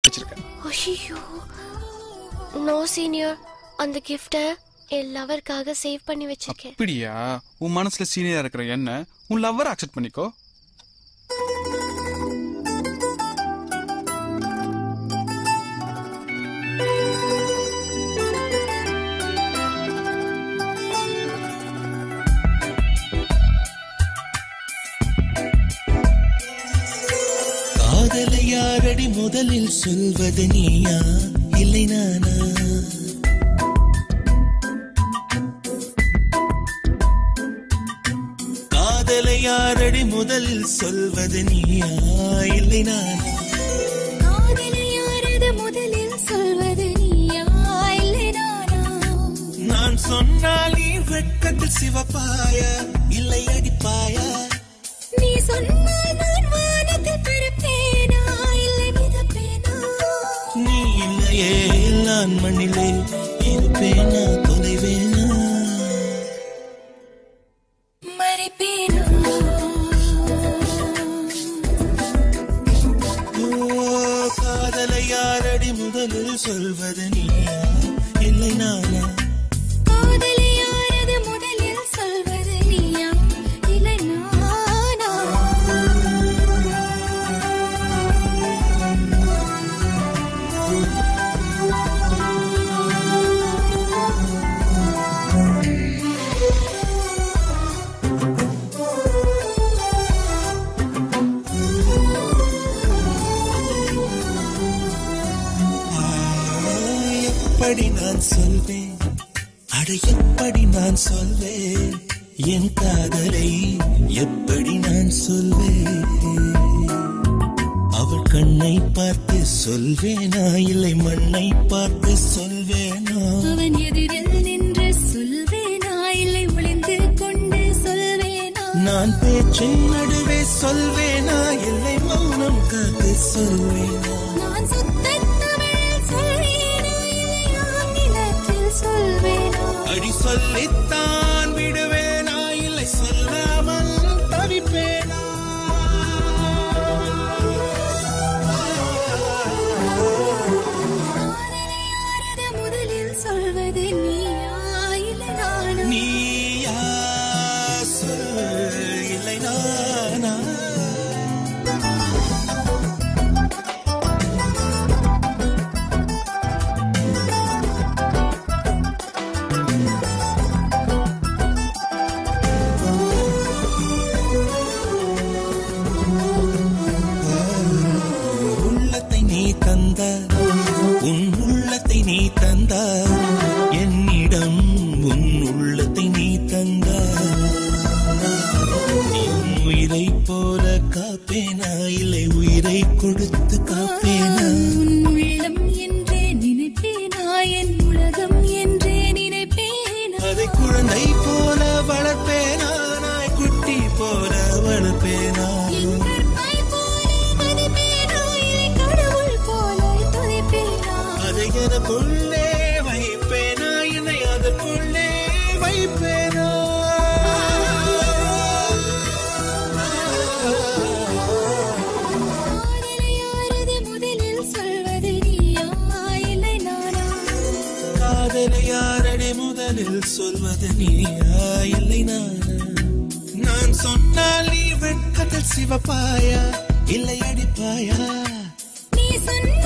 வச்சிருக்கேன். ஐயோ no senior, அந்த கிஃப்ட என் லவர்க்காக சேவ் பண்ணி வச்சிருக்கேன். அப்படியா? உன் மனசுல சீனியரா இருக்கிற என்ன உன் லவ்வர் அக்செப்ட் பண்ணிக்கோ. காதலை யாரடி முதலில் சொல்வது நீயா இல்லை நானா? காதலை யாரடி முதலில் சொல்வது நீயா இல்லை நானா? காதலை யாரது முதலில் சொல்வது நீயா இல்லை நானா? நான் சொன்னால் நீ வெட்கத்தில் சிவப்பாயா இல்லை அடிப்பாயா? நீ சொன்னால் நான் வானத்தில் பறப்பேனா இல்லை மிதப்பேனா? நீ இல்லையே நான் மண்ணிலே இருப்பேனா தொலைவேனா மறைப்பேனா? காதலை யாரடி முதலில் சொல்வது நீயா இல்லை நானா? காதலை யாரது முதலில் சொல்வது நீயா இல்லை நானா? எப்படி நான் சொல்வேன், அட எப்படி நான் சொல்வேன், என் காதலை எப்படி நான் சொல்வேன்? அவள் கண்ணை பார்த்து சொல்வேனா இல்லை மண்ணை பார்த்து சொல்வேனா? அவன் எதிரில் நின்று சொல்வேனா இல்லை ஒளிந்து கொண்டு சொல்வேனா? நான் பேச்சின் நடுவே சொல்வேனா இல்லை மௌனம் காத்து சொல்வேனா? நான் சுத்த தமிழில் சொல்வேனா இல்லை ஆங்கிலத்தில் சொல்வேனா? அடி சொல்லித்தான் விடுவேனா இல்லை சொல்லாமல் தவிப்பேனா? காதலை யாரது முதலில் சொல்வது நீயா இல்லை நானா? நீயா சொல் இல்லை நானா? உள்ளத்தை நீ தந்த உன் உள்ளத்தை நீ தந்த என்னிடம் உன் உள்ளத்தை நீ தந்த என் உயிரை போல காப்பேனா இல்லை உயிரை கொடுத்து காப்பேனா? உன் உள்ளம் என்றே நினைப்பேனா என் உலகம் என்றே நினைப்பேனா? அதை குழந்தை போல வளர்ப்பேனா நாய்க்குட்டி போல வளர்ப்பேனா? என் கற்பை போல மதிப்பேனா இல்லை கடவுள் போல துதிப்பேனா? அதை எனக்குள்ளே வைப்பேனா என்னை அதற்குள்ளே வைப்பேனா? காதலை யாரது முதலில் சொல்வது நீயா இல்லை நானா? காதலை யாரடி முதலில் சொல்வது நீயா இல்லை நானா? நான் சொன்னால் நீ வெட்கத்தில் சிவப்பாயா இல்லை அடிப்பாயா? நீ சொன்ன